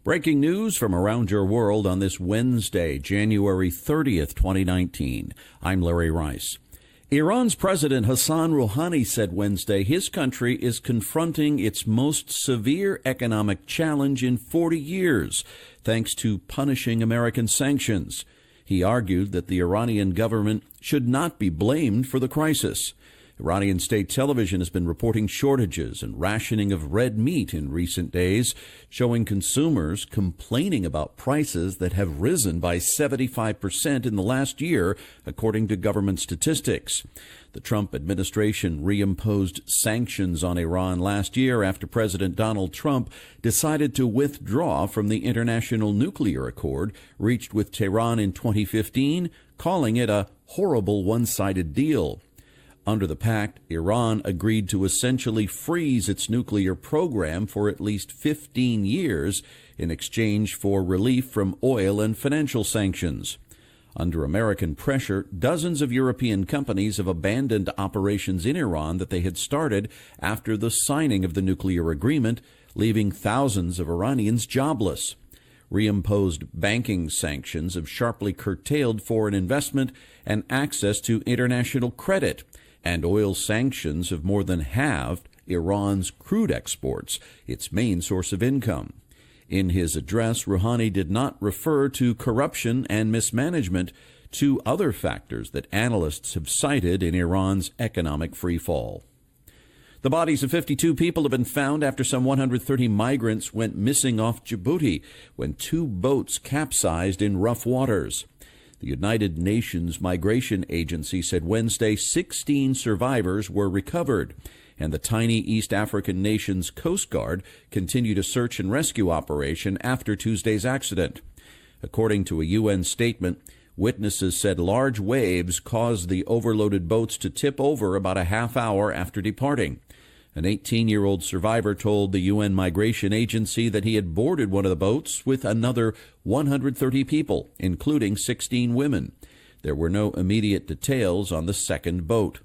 Breaking news from around your world on this Wednesday, January 30th, 2019. I'm Larry Rice. Iran's President Hassan Rouhani said Wednesday his country is confronting its most severe economic challenge in 40 years, thanks to punishing American sanctions. He argued that the Iranian government should not be blamed for the crisis. Iranian state television has been reporting shortages and rationing of red meat in recent days, showing consumers complaining about prices that have risen by 75% in the last year, according to government statistics. The Trump administration reimposed sanctions on Iran last year after President Donald Trump decided to withdraw from the international nuclear accord reached with Tehran in 2015, calling it a horrible one-sided deal. Under the pact, Iran agreed to essentially freeze its nuclear program for at least 15 years in exchange for relief from oil and financial sanctions. Under American pressure, dozens of European companies have abandoned operations in Iran that they had started after the signing of the nuclear agreement, leaving thousands of Iranians jobless. Reimposed banking sanctions have sharply curtailed foreign investment and access to international credit. And oil sanctions have more than halved Iran's crude exports, its main source of income. In his address, Rouhani did not refer to corruption and mismanagement, two other factors that analysts have cited in Iran's economic freefall. The bodies of 52 people have been found after some 130 migrants went missing off Djibouti when two boats capsized in rough waters. The United Nations Migration Agency said Wednesday 16 survivors were recovered, and the tiny East African nation's Coast Guard continued a search and rescue operation after Tuesday's accident. According to a UN statement, witnesses said large waves caused the overloaded boats to tip over about a half hour after departing. An 18-year-old survivor told the UN Migration Agency that he had boarded one of the boats with another 130 people, including 16 women. There were no immediate details on the second boat.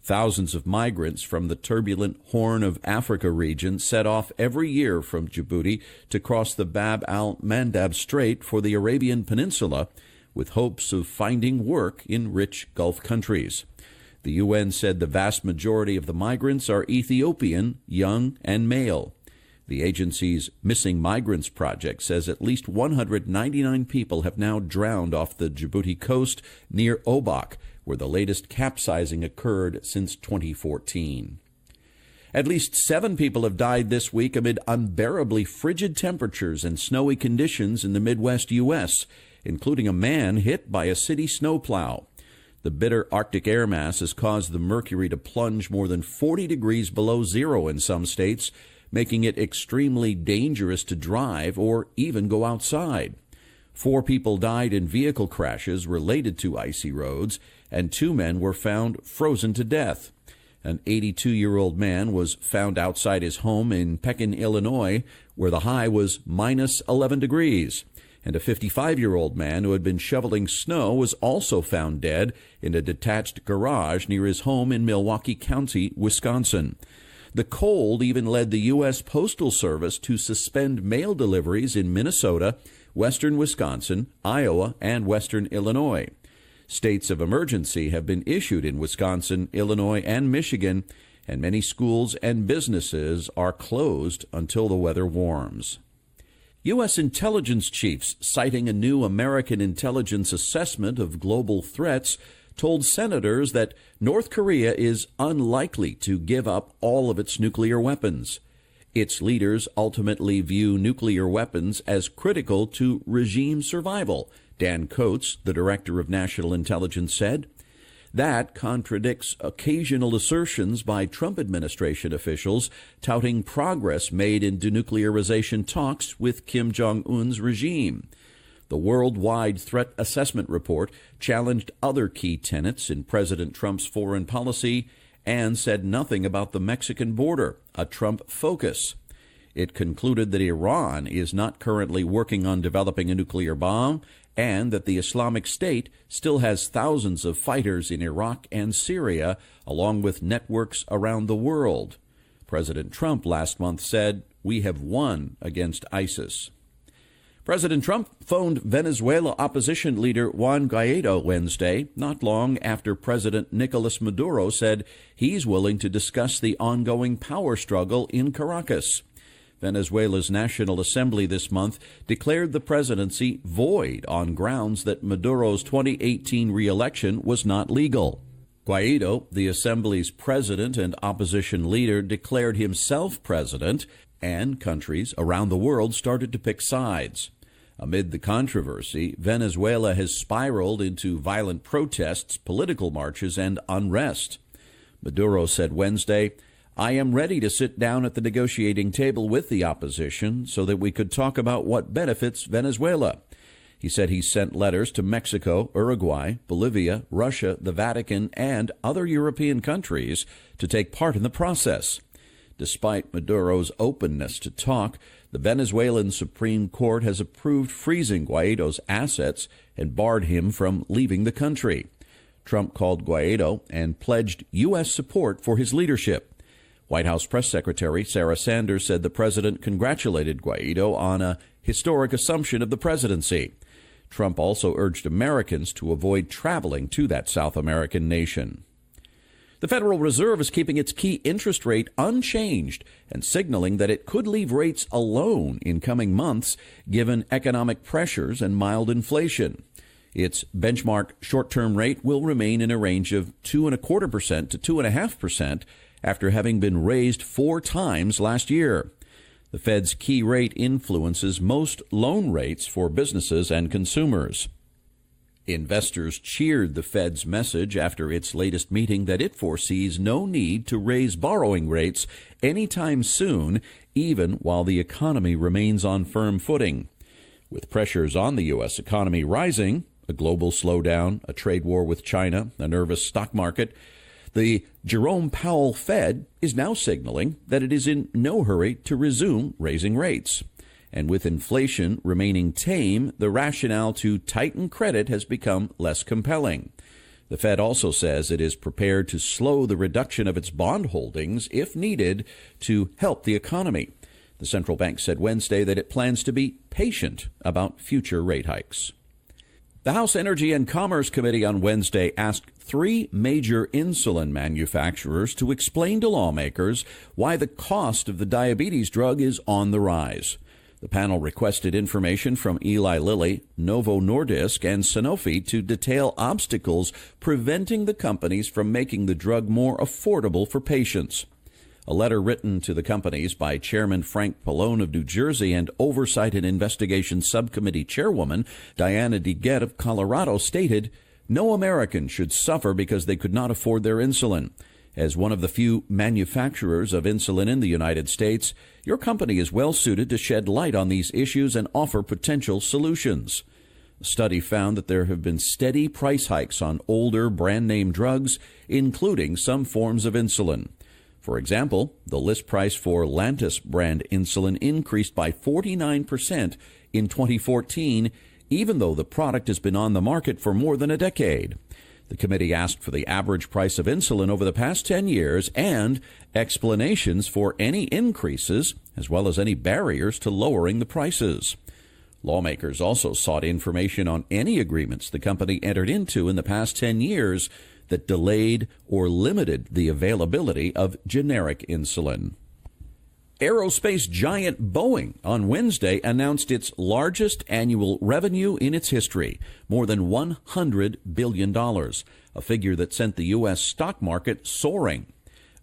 Thousands of migrants from the turbulent Horn of Africa region set off every year from Djibouti to cross the Bab al-Mandab Strait for the Arabian Peninsula, with hopes of finding work in rich Gulf countries. The UN said the vast majority of the migrants are Ethiopian, young, and male. The agency's Missing Migrants Project says at least 199 people have now drowned off the Djibouti coast near Obak, where the latest capsizing occurred since 2014. At least 7 people have died this week amid unbearably frigid temperatures and snowy conditions in the Midwest U.S., including a man hit by a city snowplow. The bitter Arctic air mass has caused the mercury to plunge more than 40 degrees below zero in some states, making it extremely dangerous to drive or even go outside. 4 people died in vehicle crashes related to icy roads, and 2 men were found frozen to death. An 82-year-old man was found outside his home in Pekin, Illinois, where the high was minus 11 degrees. And a 55-year-old man who had been shoveling snow was also found dead in a detached garage near his home in Milwaukee County, Wisconsin. The cold even led the U.S. Postal Service to suspend mail deliveries in Minnesota, western Wisconsin, Iowa, and western Illinois. States of emergency have been issued in Wisconsin, Illinois, and Michigan, and many schools and businesses are closed until the weather warms. U.S. intelligence chiefs, citing a new American intelligence assessment of global threats, told senators that North Korea is unlikely to give up all of its nuclear weapons. Its leaders ultimately view nuclear weapons as critical to regime survival, Dan Coats, the director of national intelligence, said. That contradicts occasional assertions by Trump administration officials touting progress made in denuclearization talks with Kim Jong-un's regime. The Worldwide Threat Assessment Report challenged other key tenets in President Trump's foreign policy and said nothing about the Mexican border, a Trump focus. It concluded that Iran is not currently working on developing a nuclear bomb and that the Islamic State still has thousands of fighters in Iraq and Syria, along with networks around the world. President Trump last month said, "We have won against ISIS." President Trump phoned Venezuela opposition leader Juan Guaido Wednesday, not long after President Nicolas Maduro said he's willing to discuss the ongoing power struggle in Caracas. Venezuela's National Assembly this month declared the presidency void on grounds that Maduro's 2018 re-election was not legal. Guaido, the Assembly's president and opposition leader, declared himself president, and countries around the world started to pick sides. Amid the controversy, Venezuela has spiraled into violent protests, political marches, and unrest. Maduro said Wednesday, "I am ready to sit down at the negotiating table with the opposition so that we could talk about what benefits Venezuela." He said he sent letters to Mexico, Uruguay, Bolivia, Russia, the Vatican, and other European countries to take part in the process. Despite Maduro's openness to talk, the Venezuelan Supreme Court has approved freezing Guaido's assets and barred him from leaving the country. Trump called Guaido and pledged U.S. support for his leadership. White House Press Secretary Sarah Sanders said the president congratulated Guaido on a historic assumption of the presidency. Trump also urged Americans to avoid traveling to that South American nation. The Federal Reserve is keeping its key interest rate unchanged and signaling that it could leave rates alone in coming months given economic pressures and mild inflation. Its benchmark short-term rate will remain in a range of 2.25% to 2.5% after having been raised 4 times last year. The Fed's key rate influences most loan rates for businesses and consumers. Investors cheered the Fed's message after its latest meeting that it foresees no need to raise borrowing rates anytime soon, even while the economy remains on firm footing. With pressures on the U.S. economy rising, a global slowdown, a trade war with China, a nervous stock market, the Jerome Powell Fed is now signaling that it is in no hurry to resume raising rates. And with inflation remaining tame, the rationale to tighten credit has become less compelling. The Fed also says it is prepared to slow the reduction of its bond holdings if needed to help the economy. The central bank said Wednesday that it plans to be patient about future rate hikes. The House Energy and Commerce Committee on Wednesday asked 3 major insulin manufacturers to explain to lawmakers why the cost of the diabetes drug is on the rise. The panel requested information from Eli Lilly, Novo Nordisk, and Sanofi to detail obstacles preventing the companies from making the drug more affordable for patients. A letter written to the companies by Chairman Frank Pallone of New Jersey and Oversight and Investigation Subcommittee Chairwoman Diana DeGette of Colorado stated, "No American should suffer because they could not afford their insulin. As one of the few manufacturers of insulin in the United States, your company is well suited to shed light on these issues and offer potential solutions." A study found that there have been steady price hikes on older brand-name drugs, including some forms of insulin. For example, the list price for Lantus brand insulin increased by 49% in 2014, even though the product has been on the market for more than a decade. The committee asked for the average price of insulin over the past 10 years and explanations for any increases, as well as any barriers to lowering the prices. Lawmakers also sought information on any agreements the company entered into in the past 10 years that delayed or limited the availability of generic insulin. Aerospace giant Boeing on Wednesday announced its largest annual revenue in its history, more than $100 billion, a figure that sent the U.S. stock market soaring.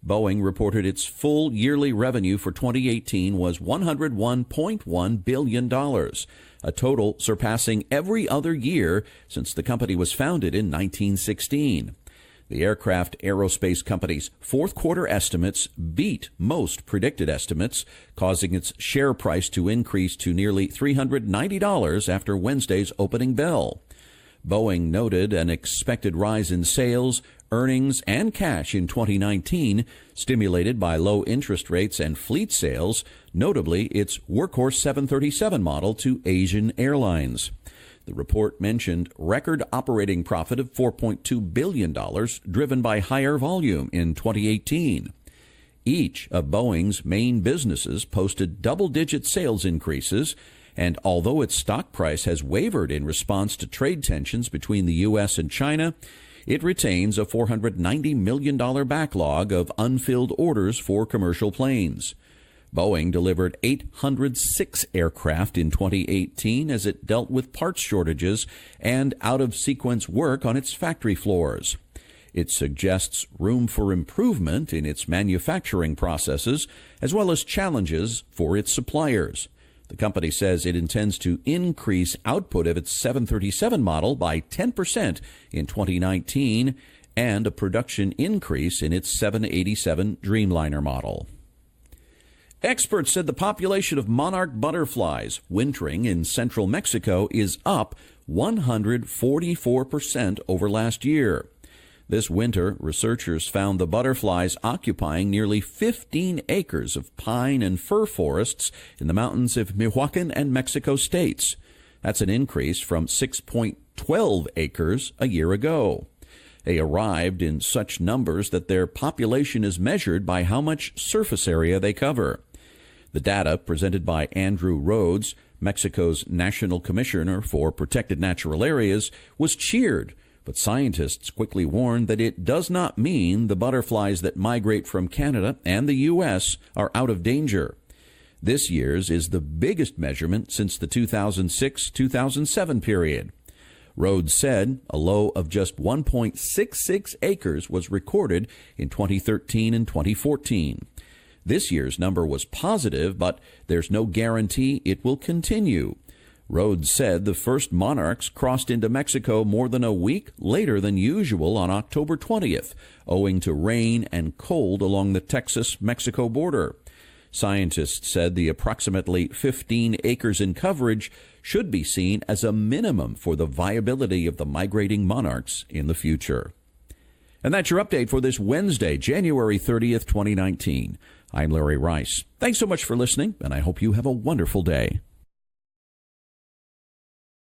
Boeing reported its full yearly revenue for 2018 was $101.1 billion, a total surpassing every other year since the company was founded in 1916. The aircraft aerospace company's fourth quarter estimates beat most predicted estimates, causing its share price to increase to nearly $390 after Wednesday's opening bell. Boeing noted an expected rise in sales, earnings, and cash in 2019, stimulated by low interest rates and fleet sales, notably its Workhorse 737 model to Asian airlines. The report mentioned record operating profit of $4.2 billion, driven by higher volume in 2018. Each of Boeing's main businesses posted double-digit sales increases, And although its stock price has wavered in response to trade tensions between the U.S. and China, it retains a $490 million backlog of unfilled orders for commercial planes. Boeing delivered 806 aircraft in 2018 as it dealt with parts shortages and out-of-sequence work on its factory floors. It suggests room for improvement in its manufacturing processes, as well as challenges for its suppliers. The company says it intends to increase output of its 737 model by 10% in 2019 and a production increase in its 787 Dreamliner model. Experts said the population of monarch butterflies wintering in central Mexico is up 144% over last year. This winter, researchers found the butterflies occupying nearly 15 acres of pine and fir forests in the mountains of Michoacan and Mexico states. That's an increase from 6.12 acres a year ago. They arrived in such numbers that their population is measured by how much surface area they cover. The data, presented by Andrew Rhodes, Mexico's National Commissioner for Protected Natural Areas, was cheered, but scientists quickly warned that it does not mean the butterflies that migrate from Canada and the U.S. are out of danger. This year's is the biggest measurement since the 2006-2007 period. Rhodes said a low of just 1.66 acres was recorded in 2013 and 2014. This year's number was positive, but there's no guarantee it will continue. Rhodes said the first monarchs crossed into Mexico more than a week later than usual on October 20th, owing to rain and cold along the Texas-Mexico border. Scientists said the approximately 15 acres in coverage should be seen as a minimum for the viability of the migrating monarchs in the future. And that's your update for this Wednesday, January 30th, 2019. I'm Larry Rice. Thanks so much for listening, and I hope you have a wonderful day.